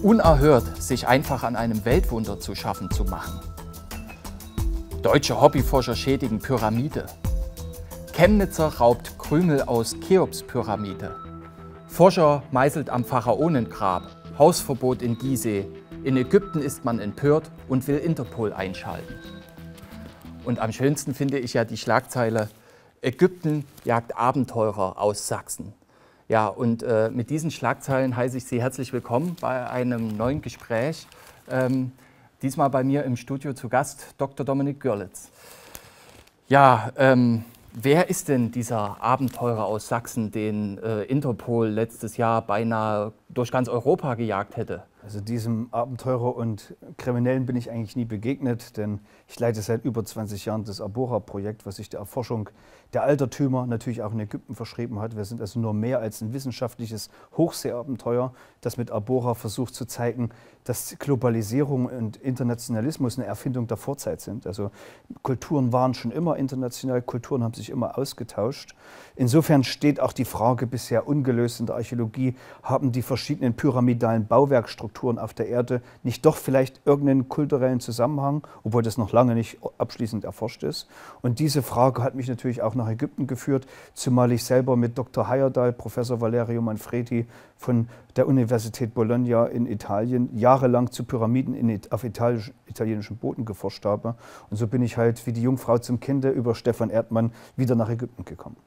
Unerhört, sich einfach an einem Weltwunder zu schaffen zu machen. Deutsche Hobbyforscher schädigen Pyramide. Chemnitzer raubt Krümel aus Cheops-Pyramide. Forscher meißelt am Pharaonengrab. Hausverbot in Gizeh. In Ägypten ist man empört und will Interpol einschalten. Und am schönsten finde ich ja die Schlagzeile: Ägypten jagt Abenteurer aus Sachsen. Ja, und mit diesen Schlagzeilen heiße ich Sie herzlich willkommen bei einem neuen Gespräch. Diesmal bei mir im Studio zu Gast Dr. Dominik Görlitz. Ja, wer ist denn dieser Abenteurer aus Sachsen, den Interpol letztes Jahr beinahe durch ganz Europa gejagt hätte? Also diesem Abenteurer und Kriminellen bin ich eigentlich nie begegnet, denn ich leite seit über 20 Jahren das Abora-Projekt, was sich der Erforschung der Altertümer natürlich auch in Ägypten verschrieben hat. Wir sind also nur mehr als ein wissenschaftliches Hochseeabenteuer, das mit Abora versucht zu zeigen, dass Globalisierung und Internationalismus eine Erfindung der Vorzeit sind. Also Kulturen waren schon immer international, Kulturen haben sich immer ausgetauscht. Insofern steht auch die Frage bisher ungelöst in der Archäologie: Haben die verschiedenen pyramidalen Bauwerkstrukturen auf der Erde nicht doch vielleicht irgendeinen kulturellen Zusammenhang, obwohl das noch lange nicht abschließend erforscht ist? Und diese Frage hat mich natürlich auch nach Ägypten geführt, zumal ich selber mit Dr. Heyerdahl, Professor Valerio Manfredi von der Universität Bologna in Italien jahrelang zu Pyramiden auf italienischem Boden geforscht habe. Und so bin ich halt wie die Jungfrau zum Kinde über Stefan Erdmann wieder nach Ägypten gekommen.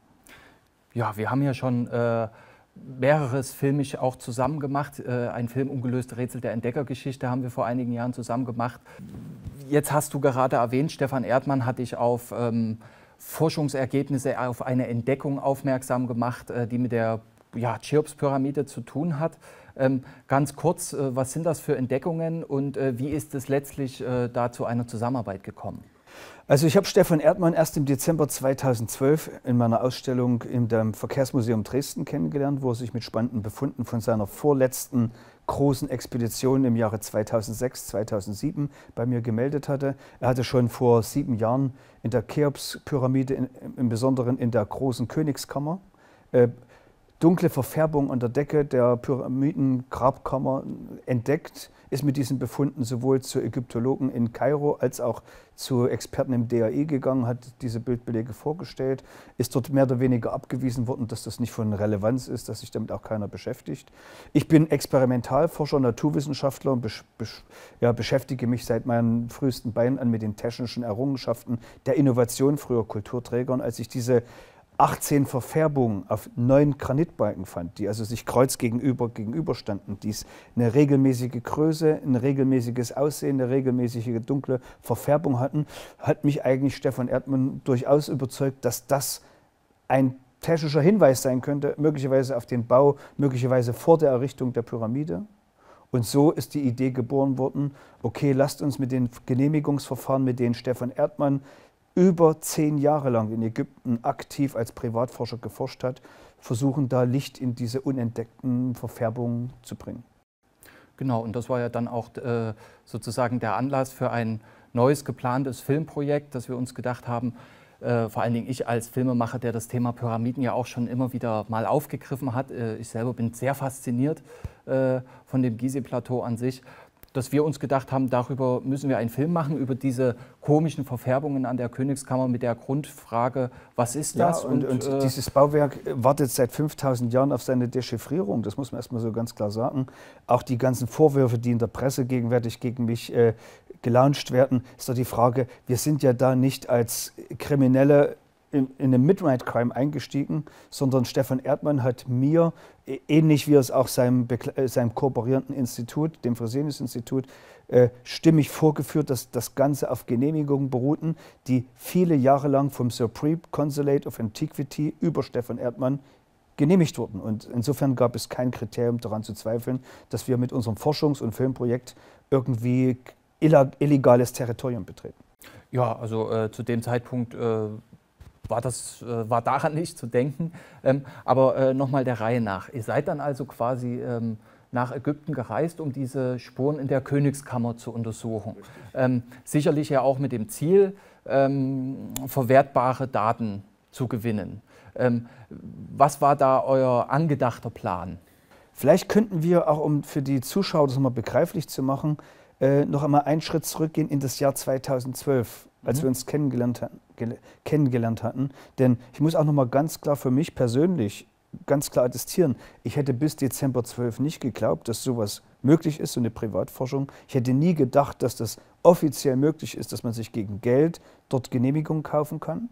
Ja, wir haben ja schon mehreres filmisch auch zusammen gemacht. Ein Film Ungelöste Rätsel der Entdeckergeschichte haben wir vor einigen Jahren zusammen gemacht. Jetzt hast du gerade erwähnt, Stefan Erdmann hat dich auf Forschungsergebnisse, auf eine Entdeckung aufmerksam gemacht, die mit der Cheops-Pyramide zu tun hat. Ganz kurz, was sind das für Entdeckungen und wie ist es letztlich da zu einer Zusammenarbeit gekommen? Also ich habe Stefan Erdmann erst im Dezember 2012 in meiner Ausstellung im Verkehrsmuseum Dresden kennengelernt, wo er sich mit spannenden Befunden von seiner vorletzten großen Expedition im Jahre 2006, 2007 bei mir gemeldet hatte. Er hatte schon vor 7 Jahren in der Cheops-Pyramide, im Besonderen in der großen Königskammer, dunkle Verfärbung an der Decke der Pyramidengrabkammer entdeckt, ist mit diesen Befunden sowohl zu Ägyptologen in Kairo als auch zu Experten im DAI gegangen, hat diese Bildbelege vorgestellt, ist dort mehr oder weniger abgewiesen worden, dass das nicht von Relevanz ist, dass sich damit auch keiner beschäftigt. Ich bin Experimentalforscher, Naturwissenschaftler und beschäftige mich seit meinen frühesten Beinen an mit den technischen Errungenschaften der Innovation früher Kulturträgern. Als ich diese 18 Verfärbungen auf 9 Granitbalken fand, die also sich gegenüberstanden, die eine regelmäßige Größe, ein regelmäßiges Aussehen, eine regelmäßige dunkle Verfärbung hatten, hat mich eigentlich Stefan Erdmann durchaus überzeugt, dass das ein technischer Hinweis sein könnte, möglicherweise auf den Bau, möglicherweise vor der Errichtung der Pyramide. Und so ist die Idee geboren worden: Okay, lasst uns mit den Genehmigungsverfahren, mit denen Stefan Erdmann über 10 Jahre lang in Ägypten aktiv als Privatforscher geforscht hat, versuchen da Licht in diese unentdeckten Verfärbungen zu bringen. Genau, und das war ja dann auch sozusagen der Anlass für ein neues geplantes Filmprojekt, das wir uns gedacht haben, vor allen Dingen ich als Filmemacher, der das Thema Pyramiden ja auch schon immer wieder mal aufgegriffen hat. Ich selber bin sehr fasziniert von dem Gizeh-Plateau an sich, dass wir uns gedacht haben, darüber müssen wir einen Film machen, über diese komischen Verfärbungen an der Königskammer mit der Grundfrage, was ist das? Ja, und dieses Bauwerk wartet seit 5000 Jahren auf seine Dechiffrierung, das muss man erstmal so ganz klar sagen. Auch die ganzen Vorwürfe, die in der Presse gegenwärtig gegen mich gelauncht werden, ist doch die Frage: Wir sind ja da nicht als Kriminelle in einem Midnight Crime eingestiegen, sondern Stefan Erdmann hat mir, ähnlich wie es auch seinem kooperierenden Institut, dem Fresenius-Institut, stimmig vorgeführt, dass das Ganze auf Genehmigungen beruhten, die viele Jahre lang vom Supreme Consulate of Antiquity über Stefan Erdmann genehmigt wurden. Und insofern gab es kein Kriterium daran zu zweifeln, dass wir mit unserem Forschungs- und Filmprojekt irgendwie illegales Territorium betreten. Ja, also zu dem Zeitpunkt war daran nicht zu denken. Aber nochmal der Reihe nach. Ihr seid dann also quasi nach Ägypten gereist, um diese Spuren in der Königskammer zu untersuchen. Sicherlich ja auch mit dem Ziel, verwertbare Daten zu gewinnen. Was war da euer angedachter Plan? Vielleicht könnten wir auch, um für die Zuschauer das mal begreiflich zu machen, noch einmal einen Schritt zurückgehen in das Jahr 2012, als wir uns kennengelernt hatten. Denn ich muss auch noch mal ganz klar für mich persönlich ganz klar attestieren, ich hätte bis Dezember 12 nicht geglaubt, dass sowas möglich ist, so eine Privatforschung. Ich hätte nie gedacht, dass das offiziell möglich ist, dass man sich gegen Geld dort Genehmigungen kaufen kann,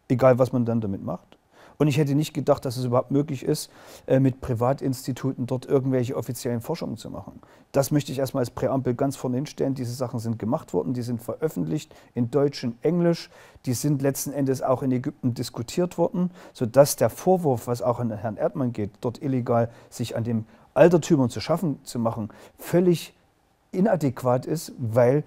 egal was man dann damit macht. Und ich hätte nicht gedacht, dass es überhaupt möglich ist, mit Privatinstituten dort irgendwelche offiziellen Forschungen zu machen. Das möchte ich erstmal als Präambel ganz vorne hinstellen. Diese Sachen sind gemacht worden, die sind veröffentlicht in Deutsch und Englisch. Die sind letzten Endes auch in Ägypten diskutiert worden, sodass der Vorwurf, was auch an Herrn Erdmann geht, dort illegal sich an den Altertümern zu schaffen zu machen, völlig inadäquat ist, weil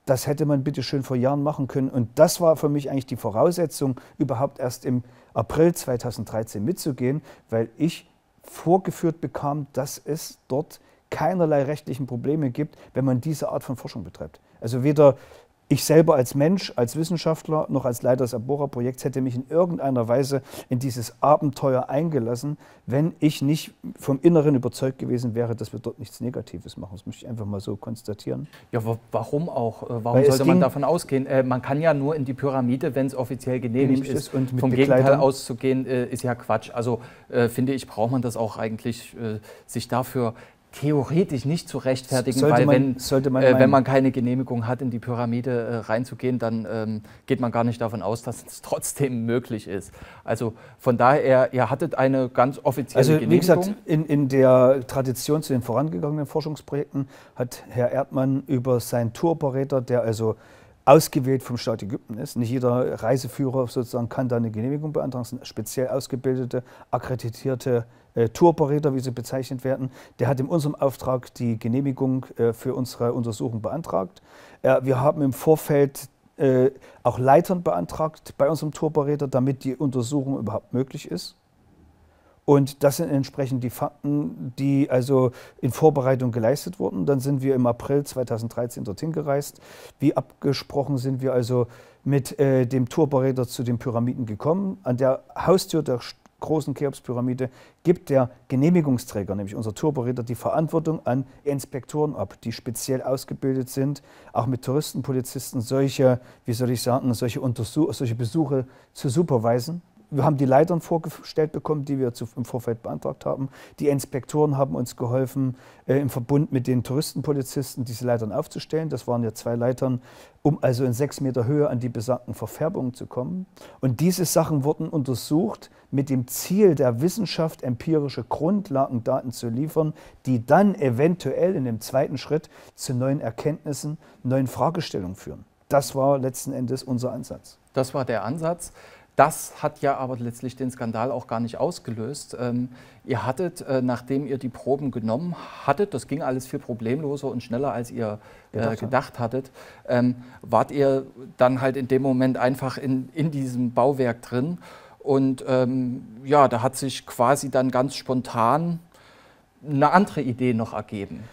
das hätte man bitte schön vor Jahren machen können. Und das war für mich eigentlich die Voraussetzung, überhaupt erst im April 2013 mitzugehen, weil ich vorgeführt bekam, dass es dort keinerlei rechtlichen Probleme gibt, wenn man diese Art von Forschung betreibt. Also weder ich selber als Mensch, als Wissenschaftler, noch als Leiter des Abora-Projekts hätte mich in irgendeiner Weise in dieses Abenteuer eingelassen, wenn ich nicht vom Inneren überzeugt gewesen wäre, dass wir dort nichts Negatives machen. Das möchte ich einfach mal so konstatieren. Ja, warum auch? Warum sollte man davon ausgehen? Man kann ja nur in die Pyramide, wenn es offiziell genehmigt ist. Und vom Gegenteil auszugehen, ist ja Quatsch. Also finde ich, braucht man das auch eigentlich, sich dafür theoretisch nicht zu rechtfertigen, weil wenn man keine Genehmigung hat, in die Pyramide reinzugehen, dann geht man gar nicht davon aus, dass es trotzdem möglich ist. Also von daher, ihr hattet eine ganz offizielle Genehmigung. Wie gesagt, in der Tradition zu den vorangegangenen Forschungsprojekten hat Herr Erdmann über seinen Touroperator, der also ausgewählt vom Staat Ägypten ist. Nicht jeder Reiseführer sozusagen kann da eine Genehmigung beantragen. Das sind speziell ausgebildete, akkreditierte Touroperator, wie sie bezeichnet werden. Der hat in unserem Auftrag die Genehmigung für unsere Untersuchung beantragt. Wir haben im Vorfeld auch Leitern beantragt bei unserem Touroperator, damit die Untersuchung überhaupt möglich ist. Und das sind entsprechend die Fakten, die also in Vorbereitung geleistet wurden. Dann sind wir im April 2013 dorthin gereist. Wie abgesprochen sind wir also mit dem Touroperator zu den Pyramiden gekommen. An der Haustür der großen Cheops-Pyramide gibt der Genehmigungsträger, nämlich unser Touroperator, die Verantwortung an Inspektoren ab, die speziell ausgebildet sind, auch mit Touristenpolizisten solche, wie soll ich sagen, solche Besuche zu supervisen. Wir haben die Leitern vorgestellt bekommen, die wir im Vorfeld beantragt haben. Die Inspektoren haben uns geholfen, im Verbund mit den Touristenpolizisten diese Leitern aufzustellen. Das waren ja 2 Leitern, um also in 6 Meter Höhe an die besagten Verfärbungen zu kommen. Und diese Sachen wurden untersucht mit dem Ziel der Wissenschaft, empirische Grundlagendaten zu liefern, die dann eventuell in dem zweiten Schritt zu neuen Erkenntnissen, neuen Fragestellungen führen. Das war letzten Endes unser Ansatz. Das war der Ansatz. Das hat ja aber letztlich den Skandal auch gar nicht ausgelöst. Ihr hattet, nachdem ihr die Proben genommen hattet, das ging alles viel problemloser und schneller, als ihr gedacht hattet, wart ihr dann halt in dem Moment einfach in diesem Bauwerk drin. Und ja, da hat sich quasi dann ganz spontan eine andere Idee noch ergeben.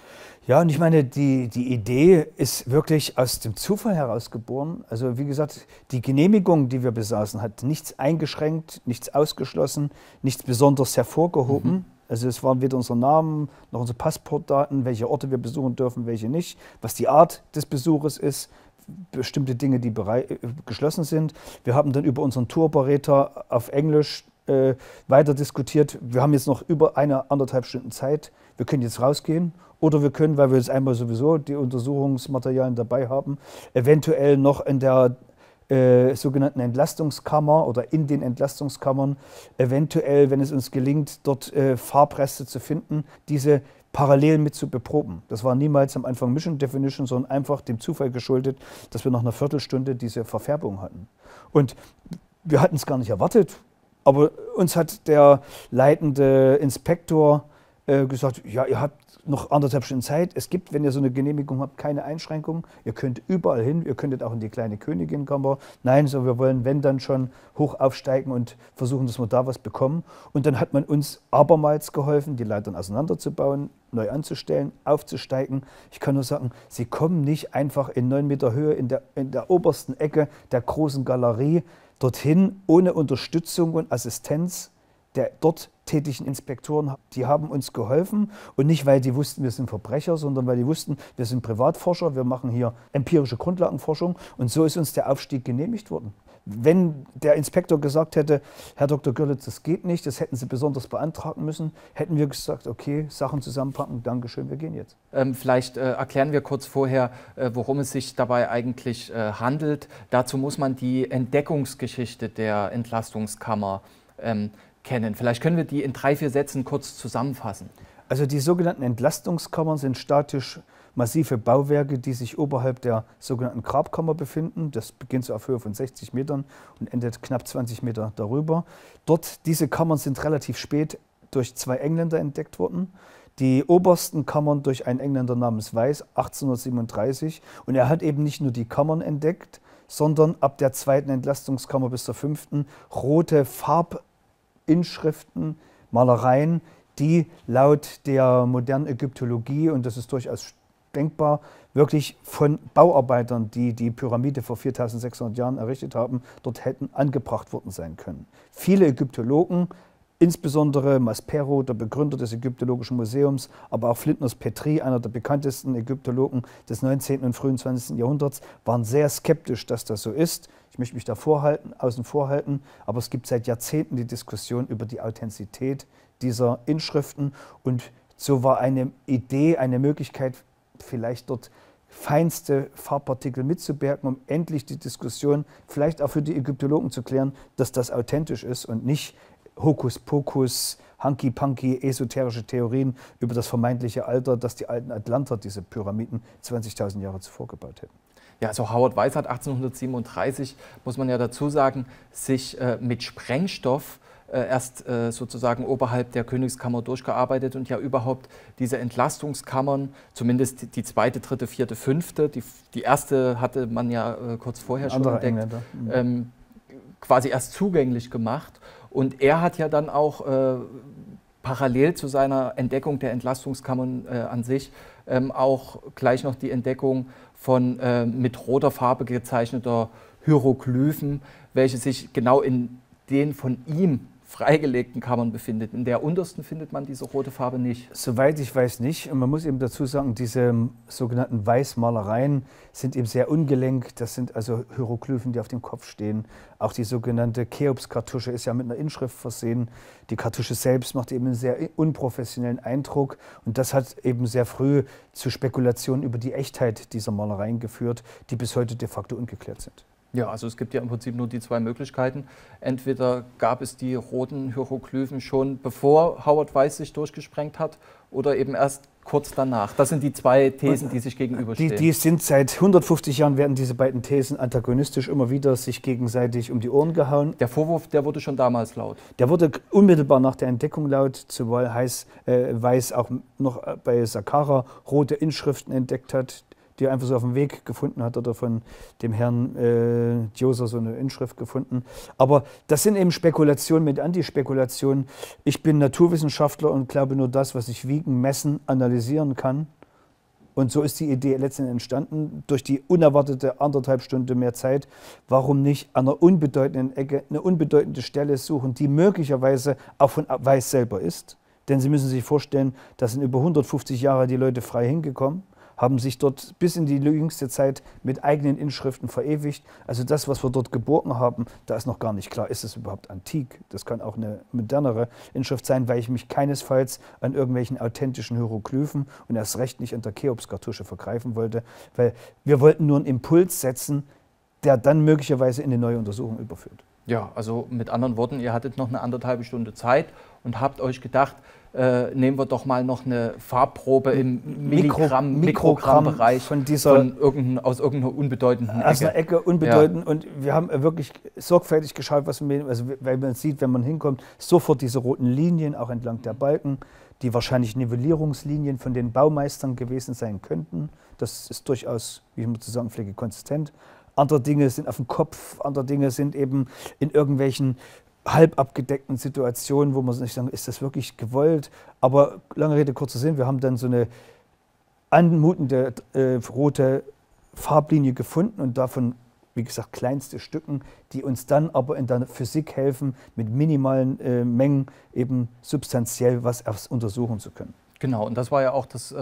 Ja, und ich meine, die Idee ist wirklich aus dem Zufall heraus geboren. Also wie gesagt, die Genehmigung, die wir besaßen, hat nichts eingeschränkt, nichts ausgeschlossen, nichts besonders hervorgehoben. Also es waren weder unsere Namen noch unsere Passportdaten, welche Orte wir besuchen dürfen, welche nicht, was die Art des Besuches ist, bestimmte Dinge, die geschlossen sind. Wir haben dann über unseren Touroperator auf Englisch weiter diskutiert. Wir haben jetzt noch über 1,5 Stunden Zeit. Wir können jetzt rausgehen oder wir können, weil wir jetzt einmal sowieso die Untersuchungsmaterialien dabei haben, eventuell noch in der sogenannten Entlastungskammer oder in den Entlastungskammern, eventuell, wenn es uns gelingt, dort Farbreste zu finden, diese parallel mit zu beproben. Das war niemals am Anfang Mission Definition, sondern einfach dem Zufall geschuldet, dass wir nach einer Viertelstunde diese Verfärbung hatten. Und wir hatten es gar nicht erwartet, aber uns hat der leitende Inspektor gesagt, ja, ihr habt noch 1,5 Stunden Zeit. Es gibt, wenn ihr so eine Genehmigung habt, keine Einschränkungen. Ihr könnt überall hin, ihr könntet auch in die kleine Königin-Kammer. Nein, so wir wollen, wenn dann schon, hoch aufsteigen und versuchen, dass wir da was bekommen. Und dann hat man uns abermals geholfen, die Leitern auseinanderzubauen, neu anzustellen, aufzusteigen. Ich kann nur sagen, sie kommen nicht einfach in 9 Meter Höhe in der obersten Ecke der großen Galerie dorthin, ohne Unterstützung und Assistenz der dort tätigen Inspektoren, die haben uns geholfen. Und nicht, weil die wussten, wir sind Verbrecher, sondern weil die wussten, wir sind Privatforscher, wir machen hier empirische Grundlagenforschung. Und so ist uns der Aufstieg genehmigt worden. Wenn der Inspektor gesagt hätte, Herr Dr. Görlitz, das geht nicht, das hätten Sie besonders beantragen müssen, hätten wir gesagt, okay, Sachen zusammenpacken, Dankeschön, wir gehen jetzt. Vielleicht erklären wir kurz vorher, worum es sich dabei eigentlich handelt. Dazu muss man die Entdeckungsgeschichte der Entlastungskammer kennen. Vielleicht können wir die in 3, 4 Sätzen kurz zusammenfassen. Also die sogenannten Entlastungskammern sind statisch massive Bauwerke, die sich oberhalb der sogenannten Grabkammer befinden. Das beginnt so auf Höhe von 60 Metern und endet knapp 20 Meter darüber. Diese Kammern sind relativ spät durch 2 Engländer entdeckt worden. Die obersten Kammern durch einen Engländer namens Weiss 1837. Und er hat eben nicht nur die Kammern entdeckt, sondern ab der 2. Entlastungskammer bis zur 5. rote Farbinschriften, Malereien, die laut der modernen Ägyptologie, und das ist durchaus denkbar, wirklich von Bauarbeitern, die die Pyramide vor 4600 Jahren errichtet haben, dort hätten angebracht worden sein können. Viele Ägyptologen, insbesondere Maspero, der Begründer des Ägyptologischen Museums, aber auch Flinders Petrie, einer der bekanntesten Ägyptologen des 19. und frühen 20. Jahrhunderts, waren sehr skeptisch, dass das so ist. Ich möchte mich da außen vor halten, aber es gibt seit Jahrzehnten die Diskussion über die Authentizität dieser Inschriften, und so war eine Idee, eine Möglichkeit, vielleicht dort feinste Farbpartikel mitzubergen, um endlich die Diskussion vielleicht auch für die Ägyptologen zu klären, dass das authentisch ist und nicht Hokuspokus, Hanky-Panky, esoterische Theorien über das vermeintliche Alter, dass die alten Atlanter diese Pyramiden 20.000 Jahre zuvor gebaut hätten. Ja, also Howard Weiss hat 1837, muss man ja dazu sagen, sich mit Sprengstoff erst sozusagen oberhalb der Königskammer durchgearbeitet und ja überhaupt diese Entlastungskammern, zumindest die 2., 3., 4., 5., die erste hatte man ja kurz vorher schon entdeckt, quasi erst zugänglich gemacht. Und er hat ja dann auch parallel zu seiner Entdeckung der Entlastungskammern an sich auch gleich noch die Entdeckung von mit roter Farbe gezeichneter Hieroglyphen, welche sich genau in den von ihm freigelegten Kammern befindet. In der untersten findet man diese rote Farbe nicht. Soweit ich weiß nicht. Und man muss eben dazu sagen, diese sogenannten Weißmalereien sind eben sehr ungelenk. Das sind also Hieroglyphen, die auf dem Kopf stehen. Auch die sogenannte Cheops-Kartusche ist ja mit einer Inschrift versehen. Die Kartusche selbst macht eben einen sehr unprofessionellen Eindruck. Und das hat eben sehr früh zu Spekulationen über die Echtheit dieser Malereien geführt, die bis heute de facto ungeklärt sind. Ja, also es gibt ja im Prinzip nur die 2 Möglichkeiten. Entweder gab es die roten Hieroglyphen schon bevor Howard Weiss sich durchgesprengt hat oder eben erst kurz danach. Das sind die 2 Thesen, die sich gegenüberstehen. Die sind seit 150 Jahren, werden diese beiden Thesen antagonistisch immer wieder sich gegenseitig um die Ohren gehauen. Der Vorwurf, der wurde schon damals laut. Der wurde unmittelbar nach der Entdeckung laut, zumal Weiss auch noch bei Saqqara rote Inschriften entdeckt hat, die er einfach so auf dem Weg gefunden hat, oder von dem Herrn Djoser so eine Inschrift gefunden. Aber das sind eben Spekulationen mit Antispekulationen. Ich bin Naturwissenschaftler und glaube nur das, was ich wiegen, messen, analysieren kann. Und so ist die Idee letztendlich entstanden, durch die unerwartete 1,5 Stunden mehr Zeit. Warum nicht an einer unbedeutenden Ecke eine unbedeutende Stelle suchen, die möglicherweise auch von Weiss selber ist? Denn Sie müssen sich vorstellen, da sind über 150 Jahre die Leute frei hingekommen, haben sich dort bis in die jüngste Zeit mit eigenen Inschriften verewigt. Also das, was wir dort geborgen haben, da ist noch gar nicht klar, ist es überhaupt antik? Das kann auch eine modernere Inschrift sein, weil ich mich keinesfalls an irgendwelchen authentischen Hieroglyphen und erst recht nicht an der Cheops-Kartusche vergreifen wollte, weil wir wollten nur einen Impuls setzen, der dann möglicherweise in eine neue Untersuchung überführt. Ja, also mit anderen Worten, ihr hattet noch eine 1,5 Stunde Zeit und habt euch gedacht, nehmen wir doch mal noch eine Farbprobe im Mikrogrammbereich aus irgendeiner unbedeutenden Ecke. Aus einer Ecke unbedeutend, ja. Und wir haben wirklich sorgfältig geschaut, weil man sieht, wenn man hinkommt, sofort diese roten Linien, auch entlang der Balken, die wahrscheinlich Nivellierungslinien von den Baumeistern gewesen sein könnten. Das ist durchaus, wie ich mal zu sagen pflege, konsistent. Andere Dinge sind auf dem Kopf, andere Dinge sind eben in irgendwelchen halb abgedeckten Situationen, wo man sich sagt, ist das wirklich gewollt? Aber lange Rede, kurzer Sinn, wir haben dann so eine anmutende rote Farblinie gefunden und davon wie gesagt, kleinste Stücken, die uns dann aber in der Physik helfen, mit minimalen Mengen eben substanziell was untersuchen zu können. Genau, und das war ja auch das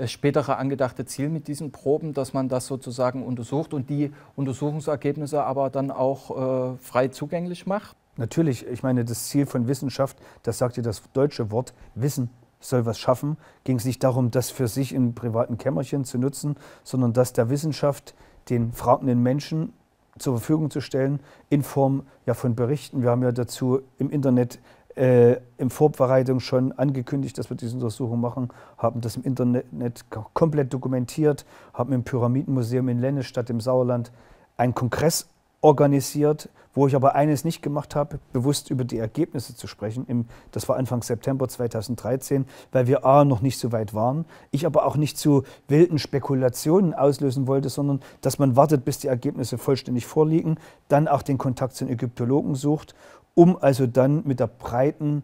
spätere angedachte Ziel mit diesen Proben, dass man das sozusagen untersucht und die Untersuchungsergebnisse aber dann auch frei zugänglich macht. Natürlich, ich meine, das Ziel von Wissenschaft, das sagt ja das deutsche Wort, Wissen soll was schaffen, ging es nicht darum, das für sich in privaten Kämmerchen zu nutzen, sondern das der Wissenschaft den fragenden Menschen zur Verfügung zu stellen, in Form ja, von Berichten. Wir haben ja dazu im Internet in Vorbereitung schon angekündigt, dass wir diese Untersuchung machen, haben das im Internet komplett dokumentiert, haben im Pyramidenmuseum in Lennestadt im Sauerland einen Kongress organisiert, wo ich aber eines nicht gemacht habe, bewusst über die Ergebnisse zu sprechen. Das war Anfang September 2013, weil wir A, noch nicht so weit waren, ich aber auch nicht zu wilden Spekulationen auslösen wollte, sondern dass man wartet, bis die Ergebnisse vollständig vorliegen, dann auch den Kontakt zu den Ägyptologen sucht, um also dann mit der breiten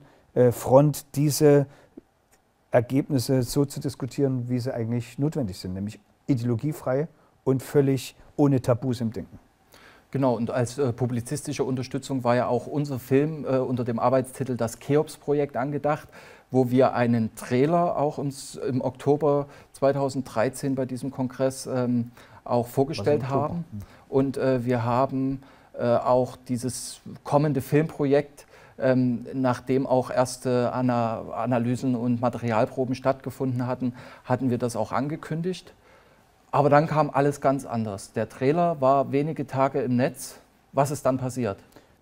Front diese Ergebnisse so zu diskutieren, wie sie eigentlich notwendig sind, nämlich ideologiefrei und völlig ohne Tabus im Denken. Genau, und als publizistische Unterstützung war ja auch unser Film unter dem Arbeitstitel Das Cheops-Projekt angedacht, wo wir einen Trailer auch uns im Oktober 2013 bei diesem Kongress auch vorgestellt haben. Und wir haben auch dieses kommende Filmprojekt, nachdem auch erste Analysen und Materialproben stattgefunden hatten, hatten wir das auch angekündigt. Aber dann kam alles ganz anders. Der Trailer war wenige Tage im Netz. Was ist dann passiert?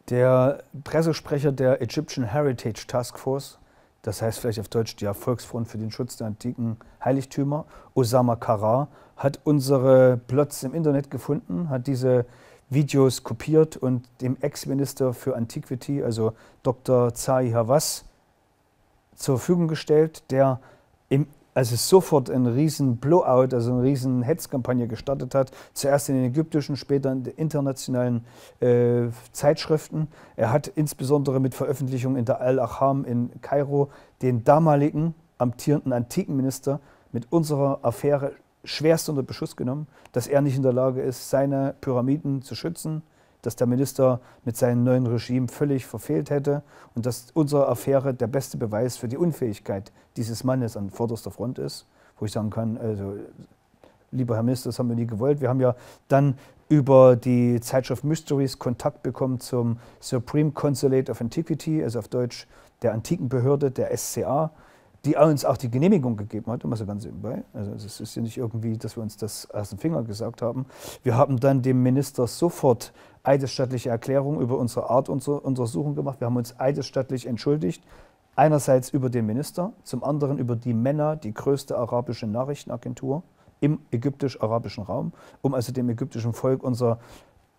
Der Pressesprecher der Egyptian Heritage Task Force, das heißt vielleicht auf Deutsch die Volksfront für den Schutz der antiken Heiligtümer, Osama Karar, hat unsere Plots im Internet gefunden, hat diese Videos kopiert und dem Ex-Minister für Antiquity, also Dr. Zahi Hawass, zur Verfügung gestellt, der also sofort einen riesen Blowout, also eine riesen Hetzkampagne gestartet hat, zuerst in den ägyptischen, später in den internationalen Zeitschriften. Er hat insbesondere mit Veröffentlichung in der Al-Ahram in Kairo den damaligen amtierenden Antikenminister mit unserer Affäre schwerst unter Beschuss genommen, dass er nicht in der Lage ist, seine Pyramiden zu schützen, dass der Minister mit seinem neuen Regime völlig verfehlt hätte und dass unsere Affäre der beste Beweis für die Unfähigkeit dieses Mannes an vorderster Front ist, wo ich sagen kann, also, lieber Herr Minister, das haben wir nie gewollt. Wir haben ja dann über die Zeitschrift Mysteries Kontakt bekommen zum Supreme Consulate of Antiquity, also auf Deutsch der Antikenbehörde, der SCA, die uns auch die Genehmigung gegeben hat, immer so ganz nebenbei. Also es ist ja nicht irgendwie, dass wir uns das aus dem Finger gesagt haben. Wir haben dann dem Minister sofort eidesstattliche Erklärung über unsere Art unserer Untersuchung gemacht. Wir haben uns eidesstattlich entschuldigt. Einerseits über den Minister, zum anderen über die MENA, die größte arabische Nachrichtenagentur im ägyptisch-arabischen Raum, um also dem ägyptischen Volk unsere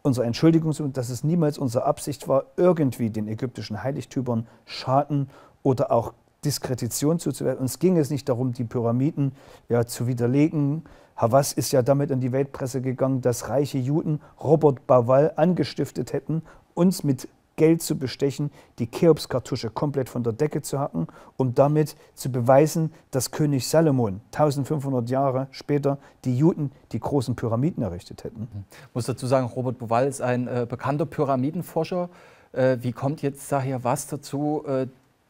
Entschuldigung zu, dass es niemals unsere Absicht war, irgendwie den ägyptischen Heiligtümern Schaden oder auch Diskredition zuzuwerfen. Uns ging es nicht darum, die Pyramiden ja, zu widerlegen. Hawass ist ja damit an die Weltpresse gegangen, dass reiche Juden Robert Bauval angestiftet hätten, uns mit Geld zu bestechen, die Cheops-Kartusche komplett von der Decke zu hacken, um damit zu beweisen, dass König Salomon 1500 Jahre später die Juden die großen Pyramiden errichtet hätten. Ich muss dazu sagen, Robert Bauval ist ein bekannter Pyramidenforscher. Wie kommt jetzt Zahi Hawass dazu,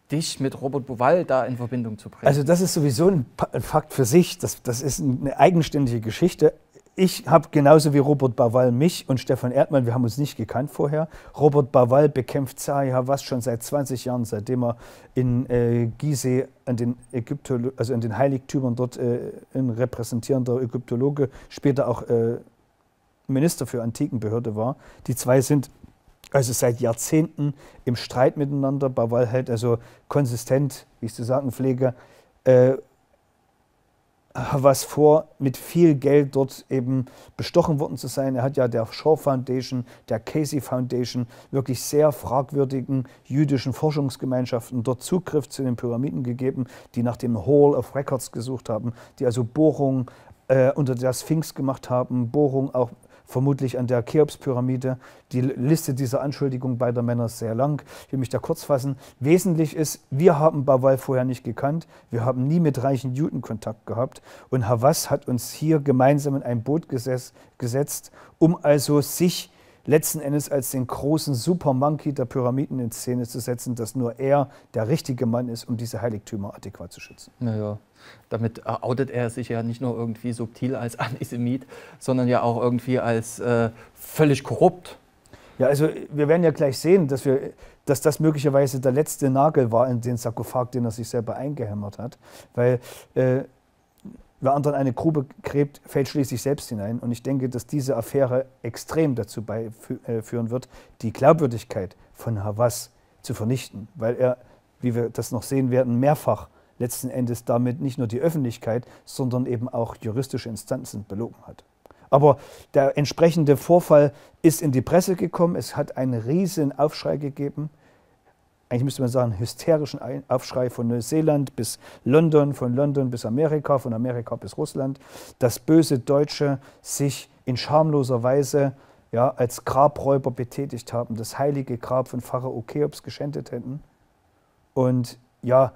dich mit Robert Bauval da in Verbindung zu bringen? Also das ist sowieso ein Fakt für sich, das ist eine eigenständige Geschichte. Ich habe genauso wie Robert Bauval mich und Stefan Erdmann, wir haben uns nicht gekannt vorher. Robert Bauval bekämpft Zahi Hawass schon seit 20 Jahren, seitdem er in Gizeh an den Heiligtümern dort ein repräsentierender Ägyptologe, später auch Minister für Antikenbehörde war. Die zwei sind also seit Jahrzehnten im Streit miteinander. Bauval hält also konsistent, wie ich zu sagen pflege, was vor, mit viel Geld dort eben bestochen worden zu sein. Er hat ja der Shaw Foundation, der Casey Foundation, wirklich sehr fragwürdigen jüdischen Forschungsgemeinschaften dort Zugriff zu den Pyramiden gegeben, die nach dem Hall of Records gesucht haben, die also Bohrungen unter der Sphinx gemacht haben, Bohrungen auch vermutlich an der Cheops-Pyramide. Die Liste dieser Anschuldigungen beider Männer ist sehr lang. Ich will mich da kurz fassen. Wesentlich ist, wir haben Bauwal vorher nicht gekannt. Wir haben nie mit reichen Newton Kontakt gehabt. Und Havas hat uns hier gemeinsam in ein Boot gesetzt, um also sich letzten Endes als den großen Super-Monkey der Pyramiden in Szene zu setzen, dass nur er der richtige Mann ist, um diese Heiligtümer adäquat zu schützen. Naja, damit outet er sich ja nicht nur irgendwie subtil als Antisemit, sondern ja auch irgendwie als völlig korrupt. Ja, also wir werden ja gleich sehen, dass das möglicherweise der letzte Nagel war in den Sarkophag, den er sich selber eingehämmert hat, weil wer anderen eine Grube gräbt, fällt schließlich selbst hinein. Und ich denke, dass diese Affäre extrem dazu beiführen wird, die Glaubwürdigkeit von Havas zu vernichten, weil er, wie wir das noch sehen werden, mehrfach letzten Endes damit nicht nur die Öffentlichkeit, sondern eben auch juristische Instanzen belogen hat. Aber der entsprechende Vorfall ist in die Presse gekommen, es hat einen riesen Aufschrei gegeben. Eigentlich müsste man sagen, hysterischen Aufschrei von Neuseeland bis London, von London bis Amerika, von Amerika bis Russland, dass böse Deutsche sich in schamloser Weise als Grabräuber betätigt haben, das heilige Grab von Pharao Cheops geschändet hätten. Und ja,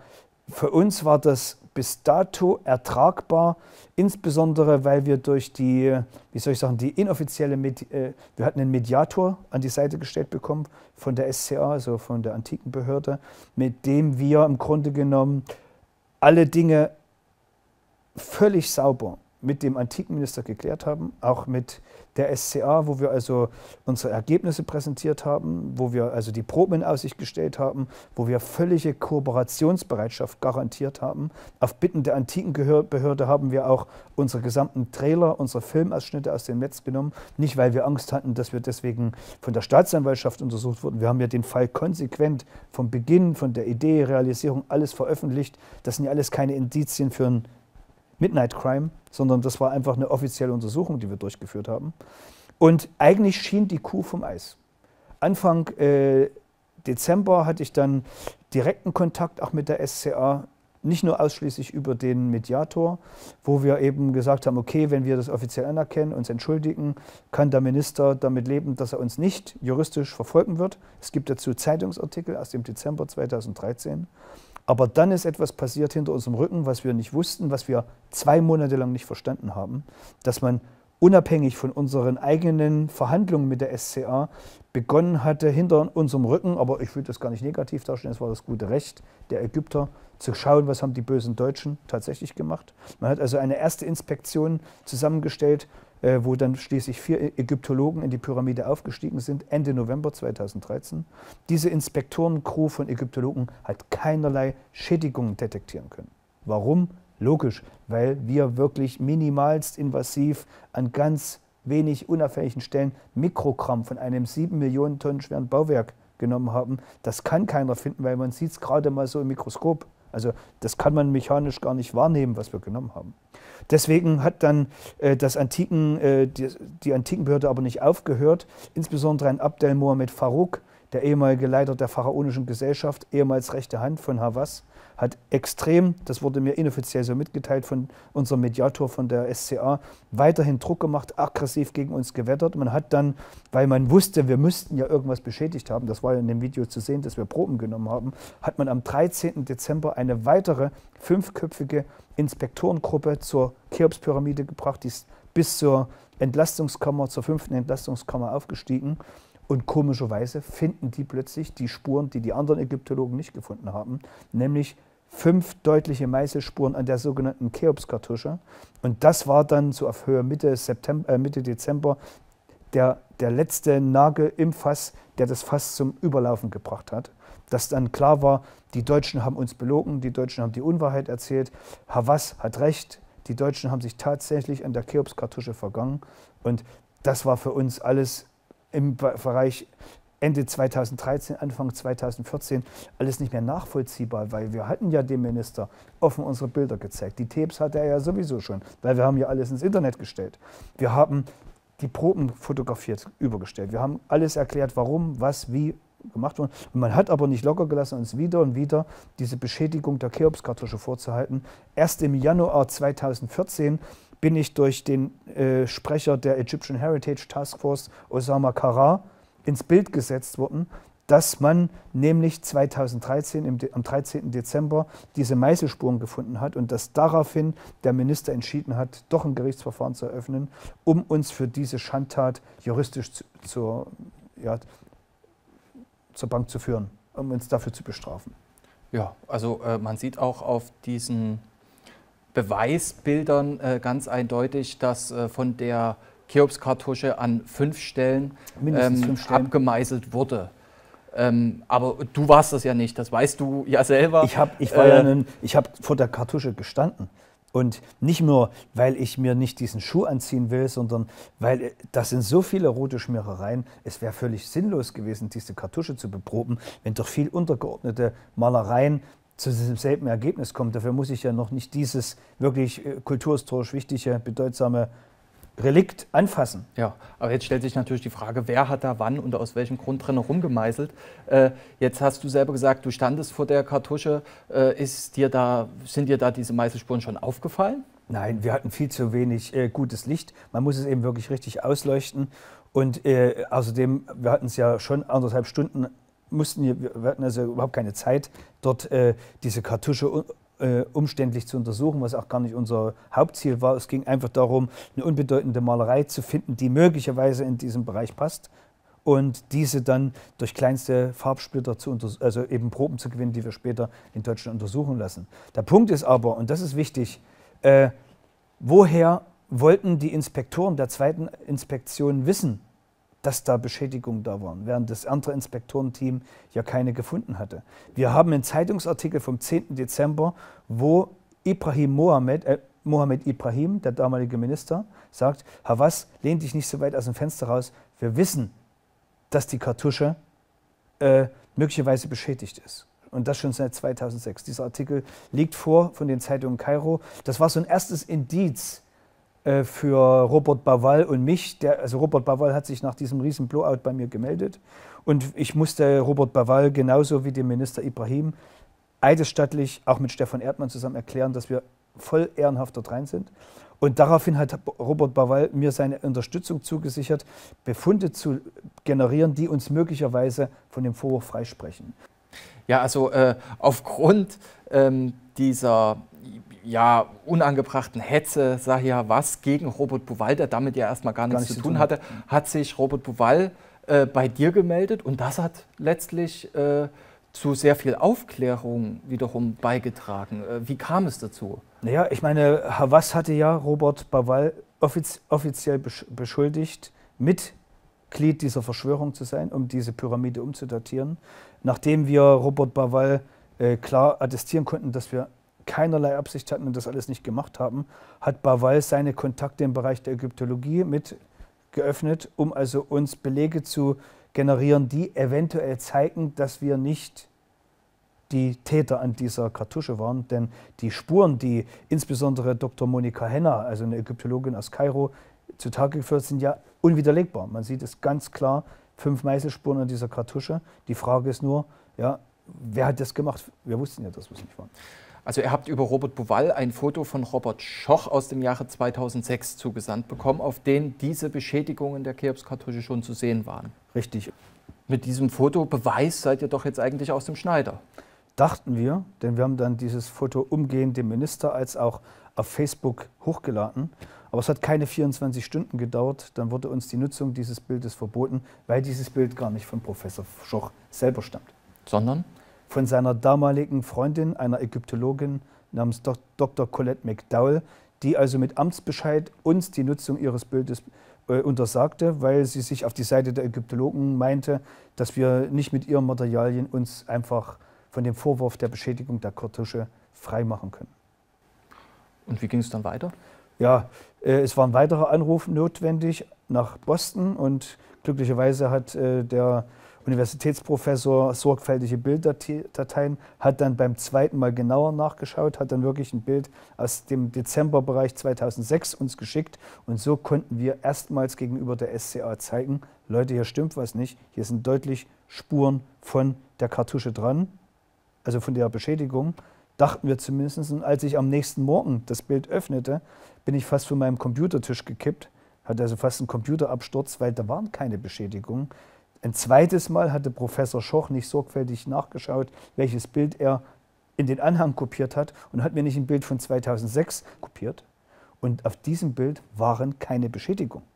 für uns war das bis dato ertragbar, insbesondere weil wir durch die, wie soll ich sagen, die inoffizielle, wir hatten einen Mediator an die Seite gestellt bekommen von der SCA, also von der Antikenbehörde, mit dem wir im Grunde genommen alle Dinge völlig sauber mit dem Antikenminister geklärt haben, auch mit der SCA, wo wir also unsere Ergebnisse präsentiert haben, wo wir also die Proben in Aussicht gestellt haben, wo wir völlige Kooperationsbereitschaft garantiert haben. Auf Bitten der Antikenbehörde haben wir auch unsere gesamten Trailer, unsere Filmausschnitte aus dem Netz genommen, nicht weil wir Angst hatten, dass wir deswegen von der Staatsanwaltschaft untersucht wurden. Wir haben ja den Fall konsequent vom Beginn, von der Idee, Realisierung, alles veröffentlicht. Das sind ja alles keine Indizien für ein Midnight Crime, sondern das war einfach eine offizielle Untersuchung, die wir durchgeführt haben. Und eigentlich schien die Kuh vom Eis. Anfang Dezember hatte ich dann direkten Kontakt auch mit der SCA, nicht nur ausschließlich über den Mediator, wo wir eben gesagt haben, okay, wenn wir das offiziell anerkennen, uns entschuldigen, kann der Minister damit leben, dass er uns nicht juristisch verfolgen wird. Es gibt dazu Zeitungsartikel aus dem Dezember 2013. Aber dann ist etwas passiert hinter unserem Rücken, was wir nicht wussten, was wir 2 Monate lang nicht verstanden haben, dass man unabhängig von unseren eigenen Verhandlungen mit der SCA begonnen hatte, hinter unserem Rücken, aber ich will das gar nicht negativ darstellen, es war das gute Recht der Ägypter, zu schauen, was haben die bösen Deutschen tatsächlich gemacht. Man hat also eine erste Inspektion zusammengestellt, wo dann schließlich 4 Ägyptologen in die Pyramide aufgestiegen sind, Ende November 2013. Diese Inspektorencrew von Ägyptologen hat keinerlei Schädigungen detektieren können. Warum? Logisch, weil wir wirklich minimalst invasiv an ganz wenig unauffälligen Stellen Mikrogramm von einem 7 Millionen Tonnen schweren Bauwerk genommen haben. Das kann keiner finden, weil man sieht es gerade mal so im Mikroskop. Also das kann man mechanisch gar nicht wahrnehmen, was wir genommen haben. Deswegen hat dann die Antikenbehörde aber nicht aufgehört, insbesondere ein Abdel Mohammed Farouk, der ehemalige Leiter der Pharaonischen Gesellschaft, ehemals rechte Hand von Havas, hat extrem, das wurde mir inoffiziell so mitgeteilt von unserem Mediator von der SCA, weiterhin Druck gemacht, aggressiv gegen uns gewettert. Man hat dann, weil man wusste, wir müssten ja irgendwas beschädigt haben, das war ja in dem Video zu sehen, dass wir Proben genommen haben, hat man am 13. Dezember eine weitere 5-köpfige Inspektorengruppe zur Cheops-Pyramide gebracht, die ist bis zur Entlastungskammer, zur 5. Entlastungskammer aufgestiegen. Und komischerweise finden die plötzlich die Spuren, die die anderen Ägyptologen nicht gefunden haben, nämlich 5 deutliche Meißelspuren an der sogenannten Cheops-Kartusche. Und das war dann so auf Höhe Mitte Dezember der letzte Nagel im Fass, der das Fass zum Überlaufen gebracht hat. Dass dann klar war, die Deutschen haben uns belogen, die Deutschen haben die Unwahrheit erzählt, Havas hat recht, die Deutschen haben sich tatsächlich an der Cheops-Kartusche vergangen. Und das war für uns alles im Bereich Ende 2013, Anfang 2014 alles nicht mehr nachvollziehbar, weil wir hatten ja dem Minister offen unsere Bilder gezeigt. Die Tapes hatte er ja sowieso schon, weil wir haben ja alles ins Internet gestellt. Wir haben die Proben fotografiert, übergestellt. Wir haben alles erklärt, warum, was, wie gemacht wurde. Und man hat aber nicht locker gelassen, uns wieder und wieder diese Beschädigung der Cheops-Kartusche vorzuhalten. Erst im Januar 2014 bin ich durch den Sprecher der Egyptian Heritage Task Force, Osama Karar, ins Bild gesetzt worden, dass man nämlich 2013, am 13. Dezember, diese Meißelspuren gefunden hat und dass daraufhin der Minister entschieden hat, doch ein Gerichtsverfahren zu eröffnen, um uns für diese Schandtat juristisch zur Bank zu führen, um uns dafür zu bestrafen. Ja, also man sieht auch auf diesen Beweisbildern ganz eindeutig, dass von der Cheops-Kartusche an 5 Stellen, mindestens 5 Stellen abgemeißelt wurde. Aber du warst das ja nicht, das weißt du ja selber. Ich habe vor der Kartusche gestanden. Und nicht nur, weil ich mir nicht diesen Schuh anziehen will, sondern weil das sind so viele rote Schmierereien. Es wäre völlig sinnlos gewesen, diese Kartusche zu beproben, wenn doch viel untergeordnete Malereien zu demselben Ergebnis kommen. Dafür muss ich ja noch nicht dieses wirklich kulturhistorisch wichtige, bedeutsame Relikt anfassen. Ja, aber jetzt stellt sich natürlich die Frage, wer hat da wann und aus welchem Grund drin rumgemeißelt? Jetzt hast du selber gesagt, du standest vor der Kartusche. Sind dir da diese Meißelspuren schon aufgefallen? Nein, wir hatten viel zu wenig gutes Licht. Man muss es eben wirklich richtig ausleuchten. Und außerdem, wir hatten es ja schon 1,5 Stunden, wir hatten also überhaupt keine Zeit, dort diese Kartusche umständlich zu untersuchen, was auch gar nicht unser Hauptziel war. Es ging einfach darum, eine unbedeutende Malerei zu finden, die möglicherweise in diesem Bereich passt und diese dann durch kleinste Farbsplitter also eben Proben zu gewinnen, die wir später in Deutschland untersuchen lassen. Der Punkt ist aber, und das ist wichtig, woher wollten die Inspektoren der zweiten Inspektion wissen, dass da Beschädigungen da waren, während das andere Inspektorenteam ja keine gefunden hatte. Wir haben einen Zeitungsartikel vom 10. Dezember, wo Mohammed Ibrahim, der damalige Minister, sagt, Hawass, lehn dich nicht so weit aus dem Fenster raus, wir wissen, dass die Kartusche möglicherweise beschädigt ist. Und das schon seit 2006. Dieser Artikel liegt vor von den Zeitungen Kairo. Das war so ein erstes Indiz für Robert Bauval und mich. Also Robert Bauval hat sich nach diesem riesen Blowout bei mir gemeldet und ich musste Robert Bauval genauso wie dem Minister Ibrahim eidesstattlich auch mit Stefan Erdmann zusammen erklären, dass wir voll ehrenhaft dort rein sind. Und daraufhin hat Robert Bauval mir seine Unterstützung zugesichert, Befunde zu generieren, die uns möglicherweise von dem Vorwurf freisprechen. Ja, also aufgrund dieser unangebrachten Hetze, sag ich ja was, gegen Robert Bauval, der damit ja erstmal gar nichts zu tun hatte, hat sich Robert Bauval bei dir gemeldet und das hat letztlich zu sehr viel Aufklärung wiederum beigetragen. Wie kam es dazu? Naja, ich meine, Hawass hatte ja Robert Bauval offiziell beschuldigt, Mitglied dieser Verschwörung zu sein, um diese Pyramide umzudatieren. Nachdem wir Robert Bauval klar attestieren konnten, dass wir keinerlei Absicht hatten und das alles nicht gemacht haben, hat Bauval seine Kontakte im Bereich der Ägyptologie mit geöffnet, um also uns Belege zu generieren, die eventuell zeigen, dass wir nicht die Täter an dieser Kartusche waren. Denn die Spuren, die insbesondere Dr. Monika Henner, also eine Ägyptologin aus Kairo, zutage geführt sind, ja unwiderlegbar. Man sieht es ganz klar, 5 Meißelspuren an dieser Kartusche. Die Frage ist nur, ja, wer hat das gemacht? Wir wussten ja, dass wir es nicht waren. Also ihr habt über Robert Bauval ein Foto von Robert Schoch aus dem Jahre 2006 zugesandt bekommen, auf dem diese Beschädigungen der Cheops-Kartusche schon zu sehen waren. Richtig. Mit diesem Fotobeweis seid ihr doch jetzt eigentlich aus dem Schneider. Dachten wir, denn wir haben dann dieses Foto umgehend dem Minister als auch auf Facebook hochgeladen. Aber es hat keine 24 Stunden gedauert, dann wurde uns die Nutzung dieses Bildes verboten, weil dieses Bild gar nicht von Professor Schoch selber stammt. Sondern? Von seiner damaligen Freundin, einer Ägyptologin namens Dr. Colette McDowell, die also mit Amtsbescheid uns die Nutzung ihres Bildes untersagte, weil sie sich auf die Seite der Ägyptologen meinte, dass wir nicht mit ihren Materialien uns einfach von dem Vorwurf der Beschädigung der Kartusche freimachen können. Und wie ging es dann weiter? Ja, es war ein weiterer Anruf notwendig nach Boston und glücklicherweise hat der Universitätsprofessor sorgfältige Bilddateien, hat dann beim zweiten Mal genauer nachgeschaut, hat dann wirklich ein Bild aus dem Dezemberbereich 2006 uns geschickt und so konnten wir erstmals gegenüber der SCA zeigen, Leute, hier stimmt was nicht, hier sind deutlich Spuren von der Kartusche dran, also von der Beschädigung. dachten wir zumindest. Und als ich am nächsten Morgen das Bild öffnete, bin ich fast von meinem Computertisch gekippt, hatte also fast einen Computerabsturz, weil da waren keine Beschädigungen. Ein zweites Mal hatte Professor Schoch nicht sorgfältig nachgeschaut, welches Bild er in den Anhang kopiert hat und hat mir nicht ein Bild von 2006 kopiert. Und auf diesem Bild waren keine Beschädigungen.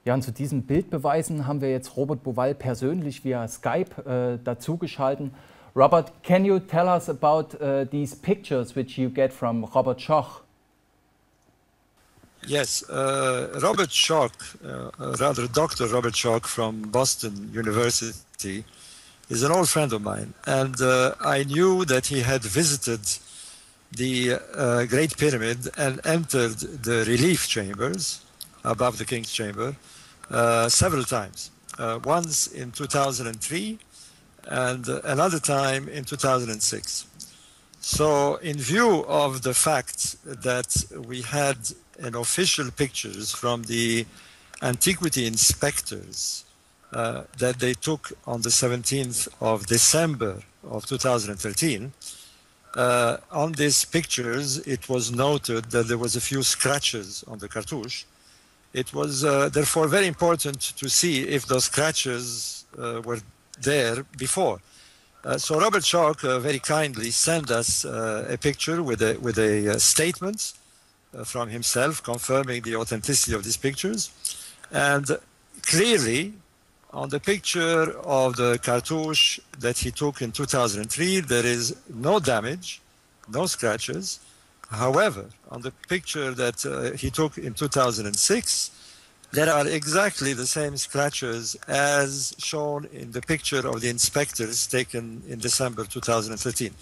Ja, und zu diesen Bildbeweisen haben wir jetzt Robert Bauval persönlich via Skype dazugeschaltet. Robert, can you tell us about these pictures which you get from Robert Schoch? Yes, Robert Schoch, rather Dr. Robert Schoch from Boston University, is an old friend of mine, and I knew that he had visited the Great Pyramid and entered the relief chambers above the King's Chamber several times. Once in 2003 and another time in 2006. So in view of the fact that we had an official pictures from the antiquity inspectors that they took on the 17th of December of 2013, on these pictures it was noted that there was a few scratches on the cartouche. It was therefore very important to see if those scratches were there before. So Robert Schoch very kindly sent us a picture with a statement from himself confirming the authenticity of these pictures. And clearly, on the picture of the cartouche that he took in 2003, there is no damage, no scratches. However, on the picture that he took in 2006, there are exactly the same scratches as shown in the picture of the inspectors taken in December 2013.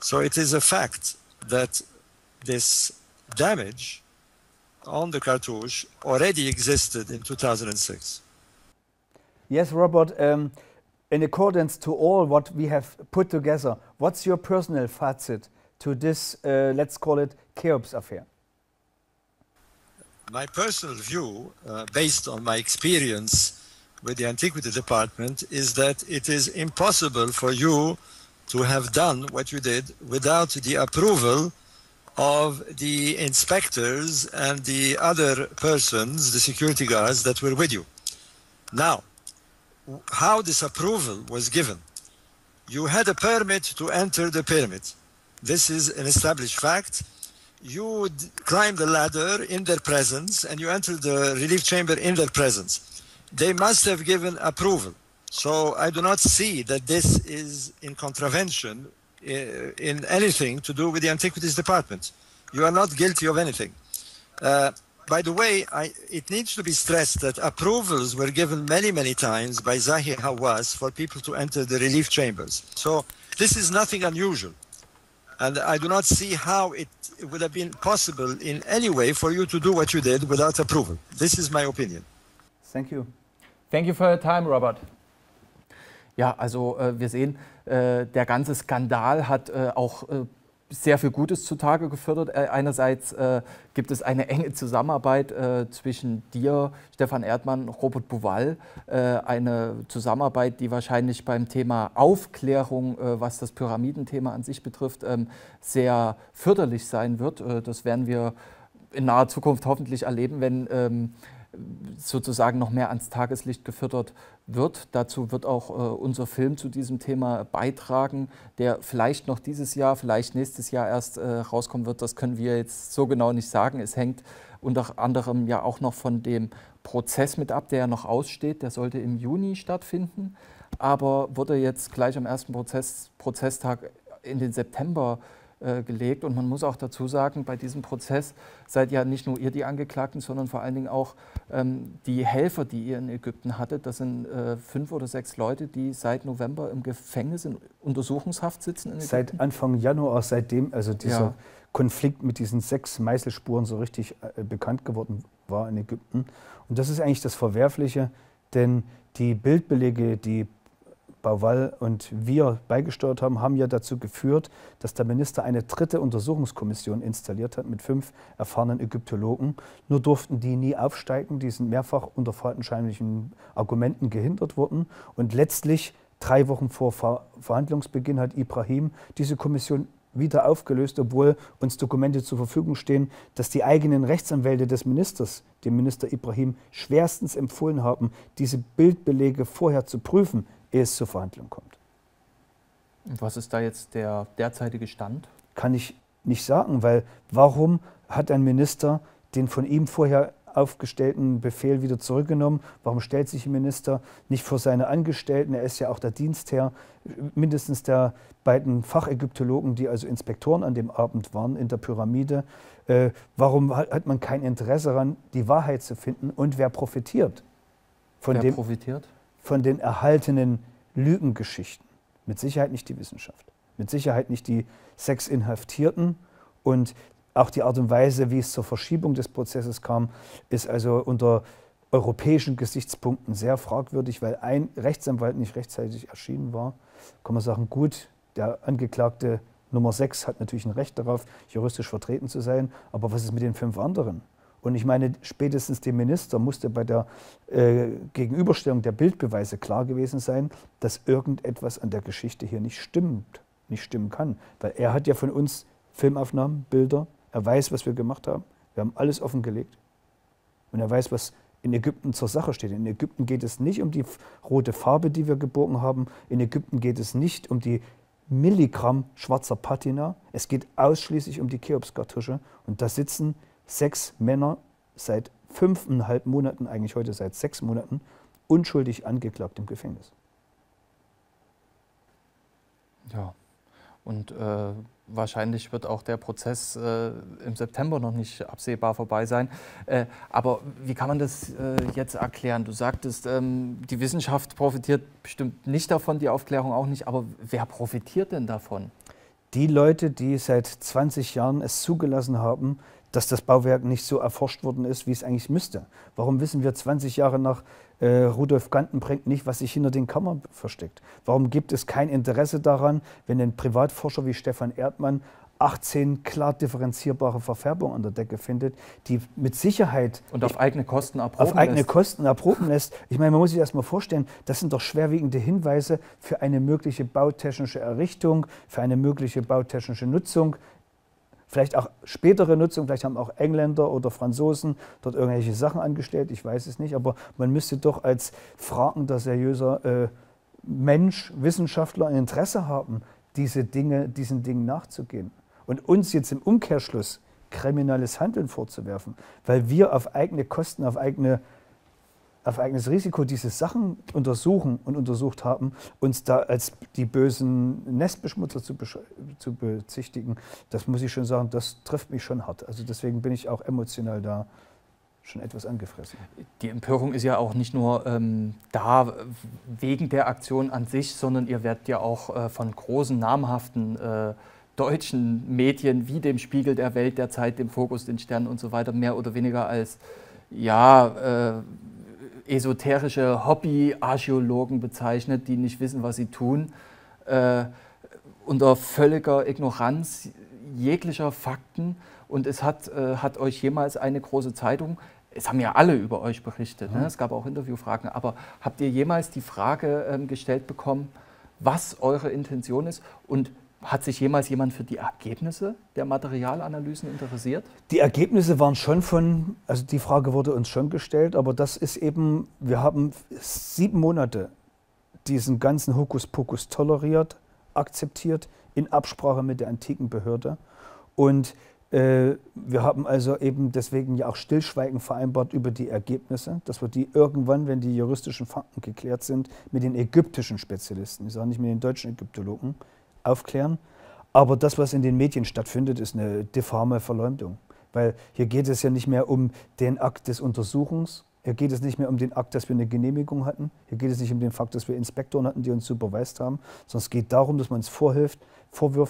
So it is a fact that this damage on the cartouche already existed in 2006. Yes, Robert, in accordance to all what we have put together, what's your personal fazit to this, let's call it, Cheops affair? My personal view, based on my experience with the Antiquity Department, is that it is impossible for you to have done what you did without the approval of the inspectors and the other persons, the security guards that were with you. Now, how this approval was given? You had a permit to enter the pyramid. This is an established fact. You would climb the ladder in their presence and you enter the relief chamber in their presence. They must have given approval. So I do not see that this is in contravention in anything to do with the Antiquities Department. You are not guilty of anything. By the way, it needs to be stressed that approvals were given many, many times by Zahi Hawass for people to enter the relief chambers. So this is nothing unusual. And I do not see how it would have been possible in any way for you to do what you did without approval. This is my opinion. Thank you. Thank you for your time, Robert. Ja, also wir sehen, der ganze Skandal hat auch sehr viel Gutes zutage gefördert. Einerseits gibt es eine enge Zusammenarbeit zwischen dir, Stefan Erdmann, Robert Bauval. Eine Zusammenarbeit, die wahrscheinlich beim Thema Aufklärung, was das Pyramidenthema an sich betrifft, sehr förderlich sein wird. Das werden wir in naher Zukunft hoffentlich erleben, wenn sozusagen noch mehr ans Tageslicht gefüttert wird. Dazu wird auch unser Film zu diesem Thema beitragen, der vielleicht noch dieses Jahr, vielleicht nächstes Jahr erst rauskommen wird. Das können wir jetzt so genau nicht sagen. Es hängt unter anderem ja auch noch von dem Prozess mit ab, der ja noch aussteht. Der sollte im Juni stattfinden, aber wurde jetzt gleich am ersten Prozesstag in den September gelegt. Und man muss auch dazu sagen, bei diesem Prozess seid ja nicht nur ihr die Angeklagten, sondern vor allen Dingen auch die Helfer, die ihr in Ägypten hattet. Das sind 5 oder 6 Leute, die seit November im Gefängnis in Untersuchungshaft sitzen in Ägypten. Seit Anfang Januar, seitdem also dieser Konflikt mit diesen 6 Meißelspuren so richtig bekannt geworden war in Ägypten. Und das ist eigentlich das Verwerfliche, denn die Bildbelege, die Bauval und wir beigesteuert haben, haben ja dazu geführt, dass der Minister eine 3. Untersuchungskommission installiert hat mit 5 erfahrenen Ägyptologen. Nur durften die nie aufsteigen, die sind mehrfach unter fadenscheinlichen Argumenten gehindert worden. Und letztlich, 3 Wochen vor Verhandlungsbeginn, hat Ibrahim diese Kommission wieder aufgelöst, obwohl uns Dokumente zur Verfügung stehen, dass die eigenen Rechtsanwälte des Ministers, dem Minister Ibrahim, schwerstens empfohlen haben, diese Bildbelege vorher zu prüfen, ehe es zur Verhandlung kommt. Und was ist da jetzt der derzeitige Stand? Kann ich nicht sagen, weil warum hat ein Minister den von ihm vorher aufgestellten Befehl wieder zurückgenommen? Warum stellt sich ein Minister nicht vor seine Angestellten? Er ist ja auch der Dienstherr, mindestens der beiden Fachägyptologen, die also Inspektoren an dem Abend waren in der Pyramide. Warum hat man kein Interesse daran, die Wahrheit zu finden? Und wer profitiert? Wer profitiert? Von den erhaltenen Lügengeschichten. Mit Sicherheit nicht die Wissenschaft. Mit Sicherheit nicht die 6 Inhaftierten. Und auch die Art und Weise, wie es zur Verschiebung des Prozesses kam, ist also unter europäischen Gesichtspunkten sehr fragwürdig, weil ein Rechtsanwalt nicht rechtzeitig erschienen war. Kann man sagen, gut, der Angeklagte Nummer 6 hat natürlich ein Recht darauf, juristisch vertreten zu sein, aber was ist mit den 5 anderen? Und ich meine, spätestens dem Minister musste bei der Gegenüberstellung der Bildbeweise klar gewesen sein, dass irgendetwas an der Geschichte hier nicht stimmen kann. Weil er hat ja von uns Filmaufnahmen, Bilder, er weiß, was wir gemacht haben. Wir haben alles offengelegt. Und er weiß, was in Ägypten zur Sache steht. In Ägypten geht es nicht um die rote Farbe, die wir gebogen haben. In Ägypten geht es nicht um die Milligramm schwarzer Patina. Es geht ausschließlich um die Cheops-Kartusche. Und da sitzen 6 Männer seit 5,5 Monaten, eigentlich heute seit 6 Monaten, unschuldig angeklagt im Gefängnis. Ja, und wahrscheinlich wird auch der Prozess im September noch nicht absehbar vorbei sein. Aber wie kann man das jetzt erklären? Du sagtest, die Wissenschaft profitiert bestimmt nicht davon, die Aufklärung auch nicht. Aber wer profitiert denn davon? Die Leute, die seit 20 Jahren es zugelassen haben, dass das Bauwerk nicht so erforscht worden ist, wie es eigentlich müsste. Warum wissen wir 20 Jahre nach Rudolf Gantenbrink nicht, was sich hinter den Kammern versteckt? Warum gibt es kein Interesse daran, wenn ein Privatforscher wie Stefan Erdmann 18 klar differenzierbare Verfärbungen an der Decke findet, die mit Sicherheit und auf eigene Kosten erproben lässt. Ich meine, man muss sich erst mal vorstellen, das sind doch schwerwiegende Hinweise für eine mögliche bautechnische Errichtung, für eine mögliche bautechnische Nutzung. Vielleicht auch spätere Nutzung, vielleicht haben auch Engländer oder Franzosen dort irgendwelche Sachen angestellt, ich weiß es nicht, aber man müsste doch als fragender, seriöser Mensch, Wissenschaftler ein Interesse haben, diesen Dingen nachzugehen. Und uns jetzt im Umkehrschluss kriminelles Handeln vorzuwerfen, weil wir auf eigene Kosten, auf eigenes Risiko diese Sachen untersuchen und untersucht haben, uns da als die bösen Nestbeschmutzer zu bezichtigen, das muss ich schon sagen, das trifft mich schon hart. Also deswegen bin ich auch emotional da schon etwas angefressen. Die Empörung ist ja auch nicht nur da wegen der Aktion an sich, sondern ihr werdet ja auch von großen, namhaften deutschen Medien wie dem Spiegel der Welt, der Zeit, dem Fokus, den Stern und so weiter mehr oder weniger als esoterische Hobby-Archäologen bezeichnet, die nicht wissen, was sie tun, unter völliger Ignoranz jeglicher Fakten. Und es hat euch jemals eine große Zeitung, es haben ja alle über euch berichtet, ne? Es gab auch Interviewfragen, aber habt ihr jemals die Frage gestellt bekommen, was eure Intention ist? Und hat sich jemals jemand für die Ergebnisse der Materialanalysen interessiert? Die Ergebnisse waren schon also die Frage wurde uns schon gestellt, aber das ist eben, wir haben 7 Monate diesen ganzen Hokuspokus toleriert, akzeptiert, in Absprache mit der antiken Behörde. Und wir haben also eben deswegen ja auch Stillschweigen vereinbart über die Ergebnisse, dass wir die irgendwann, wenn die juristischen Fakten geklärt sind, mit den ägyptischen Spezialisten, ich sage nicht mit den deutschen Ägyptologen, aufklären. Aber das, was in den Medien stattfindet, ist eine diffame Verleumdung. Weil hier geht es ja nicht mehr um den Akt des Untersuchungs, hier geht es nicht mehr um den Akt, dass wir eine Genehmigung hatten, hier geht es nicht um den Fakt, dass wir Inspektoren hatten, die uns supervised haben, sondern es geht darum, dass man uns vorwirft,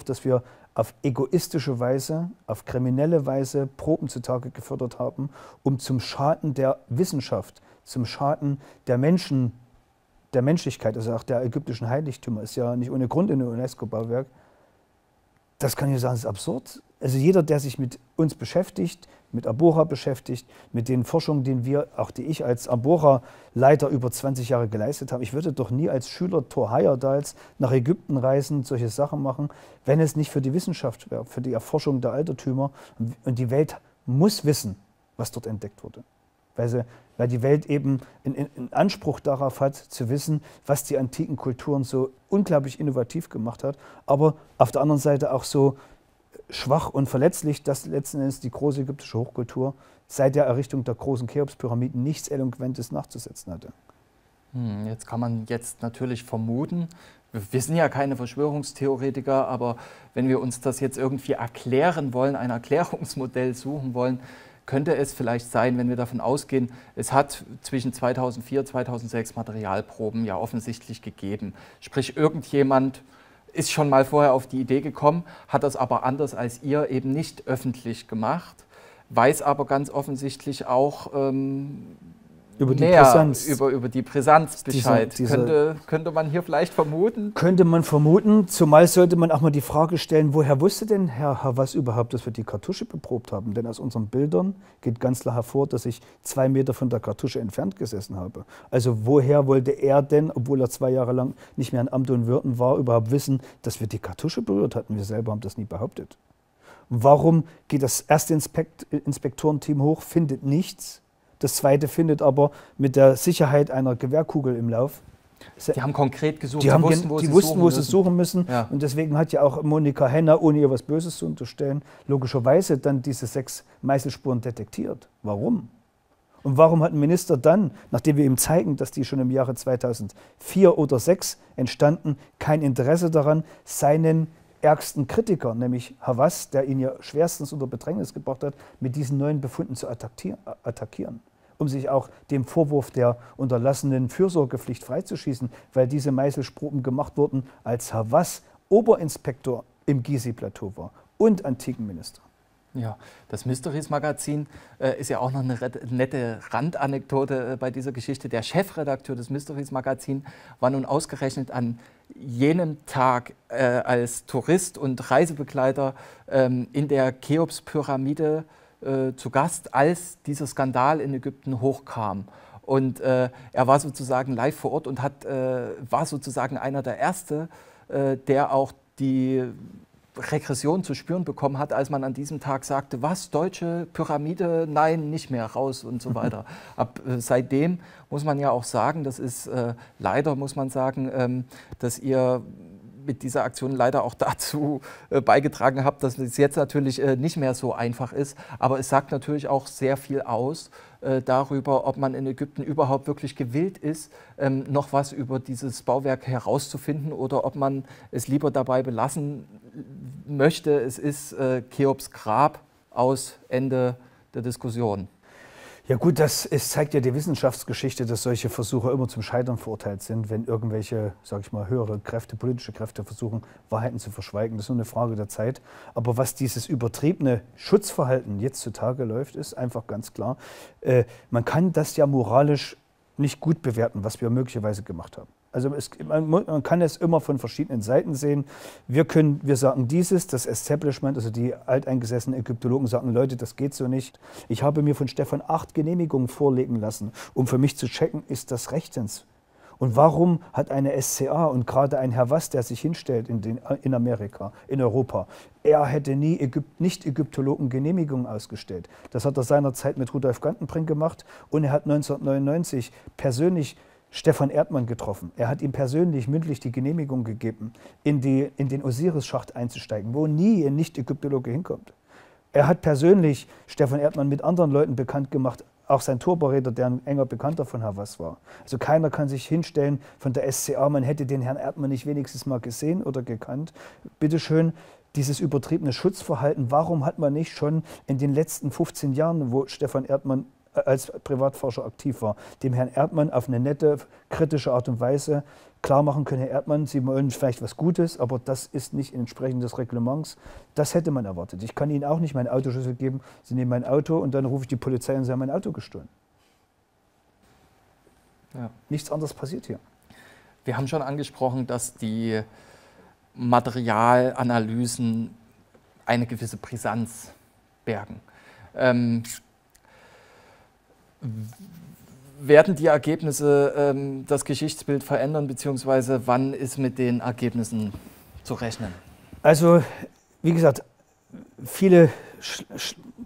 dass wir auf egoistische Weise, auf kriminelle Weise Proben zutage gefördert haben, um zum Schaden der Wissenschaft, zum Schaden der Menschen, der Menschlichkeit, also auch der ägyptischen Heiligtümer, ist ja nicht ohne Grund in einem UNESCO-Bauwerk. Das kann ich sagen, ist absurd. Also jeder, der sich mit uns beschäftigt, mit Arbora beschäftigt, mit den Forschungen, die ich als Arbora-Leiter über 20 Jahre geleistet habe. Ich würde doch nie als Schüler Thor Heyerdahl's nach Ägypten reisen, solche Sachen machen, wenn es nicht für die Wissenschaft wäre, für die Erforschung der Altertümer. Und die Welt muss wissen, was dort entdeckt wurde. Weil die Welt eben einen Anspruch darauf hat, zu wissen, was die antiken Kulturen so unglaublich innovativ gemacht hat, aber auf der anderen Seite auch so schwach und verletzlich, dass letzten Endes die große ägyptische Hochkultur seit der Errichtung der großen Cheops-Pyramiden nichts Eloquentes nachzusetzen hatte. Jetzt kann man natürlich vermuten, wir sind ja keine Verschwörungstheoretiker, aber wenn wir uns das jetzt irgendwie erklären wollen, ein Erklärungsmodell suchen wollen, könnte es vielleicht sein, wenn wir davon ausgehen, es hat zwischen 2004 und 2006 Materialproben ja offensichtlich gegeben. Sprich, irgendjemand ist schon mal vorher auf die Idee gekommen, hat das aber anders als ihr eben nicht öffentlich gemacht, weiß aber ganz offensichtlich auch über die mehr Brisanz. Über die Brisanz Bescheid. Könnte man hier vielleicht vermuten? Könnte man vermuten, zumal sollte man auch mal die Frage stellen, woher wusste denn Herr Havas überhaupt, dass wir die Kartusche beprobt haben? Denn aus unseren Bildern geht ganz klar hervor, dass ich 2 Meter von der Kartusche entfernt gesessen habe. Also woher wollte er denn, obwohl er 2 Jahre lang nicht mehr in Amt und Würden war, überhaupt wissen, dass wir die Kartusche berührt hatten? Wir selber haben das nie behauptet. Und warum geht das erste Inspektorenteam hoch, findet nichts? Das zweite findet aber mit der Sicherheit einer Gewehrkugel im Lauf. Die haben konkret gesucht, die wussten, wo sie suchen müssen. Ja. Und deswegen hat ja auch Monika Henner, ohne ihr was Böses zu unterstellen, logischerweise dann diese 6 Meißelspuren detektiert. Warum? Und warum hat ein Minister dann, nachdem wir ihm zeigen, dass die schon im Jahre 2004 oder 2006 entstanden, kein Interesse daran, seinen ärgsten Kritiker, nämlich Havas, der ihn ja schwerstens unter Bedrängnis gebracht hat, mit diesen neuen Befunden zu attackieren, um sich auch dem Vorwurf der unterlassenen Fürsorgepflicht freizuschießen, weil diese Meißelsproben gemacht wurden, als Havas Oberinspektor im Gizeh-Plateau war und Antikenminister. Ja, das Mysteries-Magazin ist ja auch noch eine nette Randanekdote bei dieser Geschichte. Der Chefredakteur des Mysteries-Magazin war nun ausgerechnet an jenem Tag als Tourist und Reisebegleiter in der Cheops-Pyramide zu Gast, als dieser Skandal in Ägypten hochkam. Und er war sozusagen live vor Ort und war sozusagen einer der Ersten, der auch die Regression zu spüren bekommen hat, als man an diesem Tag sagte, was, deutsche Pyramide, nein, nicht mehr, raus und so weiter. Seitdem muss man ja auch sagen, das ist leider, muss man sagen, dass ihr mit dieser Aktion leider auch dazu beigetragen habt, dass es jetzt natürlich nicht mehr so einfach ist. Aber es sagt natürlich auch sehr viel aus darüber, ob man in Ägypten überhaupt wirklich gewillt ist, noch was über dieses Bauwerk herauszufinden oder ob man es lieber dabei belassen möchte. Es ist Cheops Grab, aus, Ende der Diskussion. Ja gut, es zeigt ja die Wissenschaftsgeschichte, dass solche Versuche immer zum Scheitern verurteilt sind, wenn irgendwelche, sage ich mal, höhere Kräfte, politische Kräfte versuchen, Wahrheiten zu verschweigen. Das ist nur eine Frage der Zeit. Aber was dieses übertriebene Schutzverhalten jetzt zutage läuft, ist einfach ganz klar. Man kann das ja moralisch nicht gut bewerten, was wir möglicherweise gemacht haben. Also man kann es immer von verschiedenen Seiten sehen. Wir sagen das Establishment, also die alteingesessenen Ägyptologen sagen, Leute, das geht so nicht. Ich habe mir von Stefan 8 Genehmigungen vorlegen lassen, um für mich zu checken, ist das rechtens? Und warum hat eine SCA und gerade ein Herr Vass, der sich hinstellt in Amerika, in Europa, er hätte nie Nicht-Ägyptologen Genehmigungen ausgestellt. Das hat er seinerzeit mit Rudolf Gantenbrink gemacht und er hat 1999 persönlich Stefan Erdmann getroffen. Er hat ihm persönlich mündlich die Genehmigung gegeben, in den Osiris-Schacht einzusteigen, wo nie ein Nicht-Ägyptologe hinkommt. Er hat persönlich Stefan Erdmann mit anderen Leuten bekannt gemacht, auch sein Turboräder, der ein enger Bekannter von Havas war. Also keiner kann sich hinstellen von der SCA, man hätte den Herrn Erdmann nicht wenigstens mal gesehen oder gekannt. Bitte schön, dieses übertriebene Schutzverhalten, warum hat man nicht schon in den letzten 15 Jahren, wo Stefan Erdmann als Privatforscher aktiv war, dem Herrn Erdmann auf eine nette, kritische Art und Weise klar machen können, Herr Erdmann, Sie wollen vielleicht was Gutes, aber das ist nicht entsprechend des Reglements. Das hätte man erwartet. Ich kann Ihnen auch nicht meinen Autoschlüssel geben, Sie nehmen mein Auto und dann rufe ich die Polizei und Sie haben mein Auto gestohlen. Ja. Nichts anderes passiert hier. Wir haben schon angesprochen, dass die Materialanalysen eine gewisse Brisanz bergen. Werden die Ergebnisse das Geschichtsbild verändern, beziehungsweise wann ist mit den Ergebnissen zu rechnen? Also, wie gesagt, viele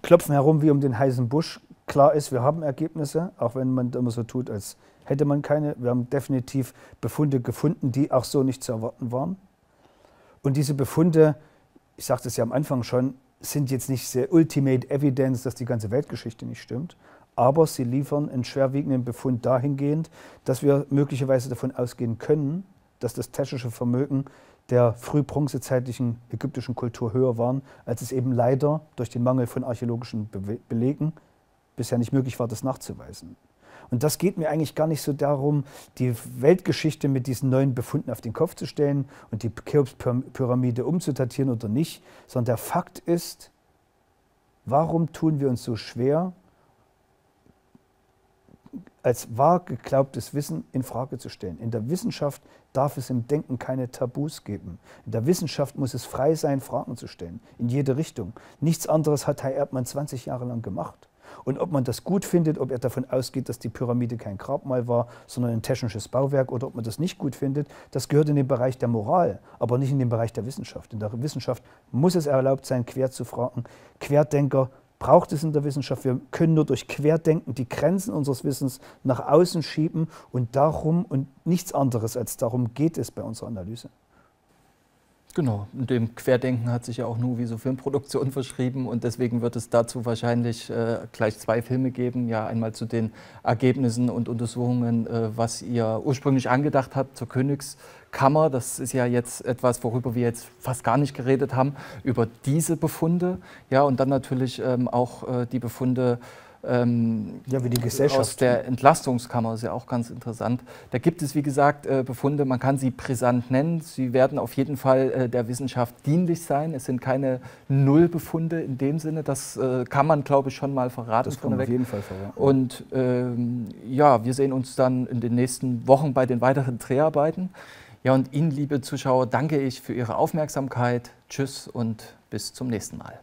klopfen herum wie um den heißen Busch. Klar ist, wir haben Ergebnisse, auch wenn man immer so tut, als hätte man keine. Wir haben definitiv Befunde gefunden, die auch so nicht zu erwarten waren. Und diese Befunde, ich sagte es ja am Anfang schon, sind jetzt nicht sehr Ultimate Evidence, dass die ganze Weltgeschichte nicht stimmt. Aber sie liefern einen schwerwiegenden Befund dahingehend, dass wir möglicherweise davon ausgehen können, dass das technische Vermögen der frühbronzezeitlichen ägyptischen Kultur höher war, als es eben leider durch den Mangel von archäologischen Belegen bisher nicht möglich war, das nachzuweisen. Und das geht mir eigentlich gar nicht so darum, die Weltgeschichte mit diesen neuen Befunden auf den Kopf zu stellen und die Cheops-Pyramide umzudatieren oder nicht, sondern der Fakt ist, warum tun wir uns so schwer, als wahr geglaubtes Wissen in Frage zu stellen. In der Wissenschaft darf es im Denken keine Tabus geben. In der Wissenschaft muss es frei sein, Fragen zu stellen, in jede Richtung. Nichts anderes hat Herr Erdmann 20 Jahre lang gemacht. Und ob man das gut findet, ob er davon ausgeht, dass die Pyramide kein Grabmal war, sondern ein technisches Bauwerk, oder ob man das nicht gut findet, das gehört in den Bereich der Moral, aber nicht in den Bereich der Wissenschaft. In der Wissenschaft muss es erlaubt sein, quer zu fragen. Querdenker braucht es in der Wissenschaft. Wir können nur durch Querdenken die Grenzen unseres Wissens nach außen schieben, und darum und nichts anderes als darum geht es bei unserer Analyse. Genau, und dem Querdenken hat sich ja auch Nuviso Filmproduktion verschrieben, und deswegen wird es dazu wahrscheinlich gleich 2 Filme geben. Ja, einmal zu den Ergebnissen und Untersuchungen, was ihr ursprünglich angedacht habt zur Königskammer. Das ist ja jetzt etwas, worüber wir jetzt fast gar nicht geredet haben, über diese Befunde. Ja, und dann natürlich auch die Befunde ja, wie die Gesellschaft aus der Entlastungskammer, ist ja auch ganz interessant. Da gibt es, wie gesagt, Befunde, man kann sie brisant nennen. Sie werden auf jeden Fall der Wissenschaft dienlich sein. Es sind keine Nullbefunde in dem Sinne. Das kann man, glaube ich, schon mal verraten. Das kann man auf jeden Fall verraten. Und ja, wir sehen uns dann in den nächsten Wochen bei den weiteren Dreharbeiten. Ja, und Ihnen, liebe Zuschauer, danke ich für Ihre Aufmerksamkeit. Tschüss und bis zum nächsten Mal.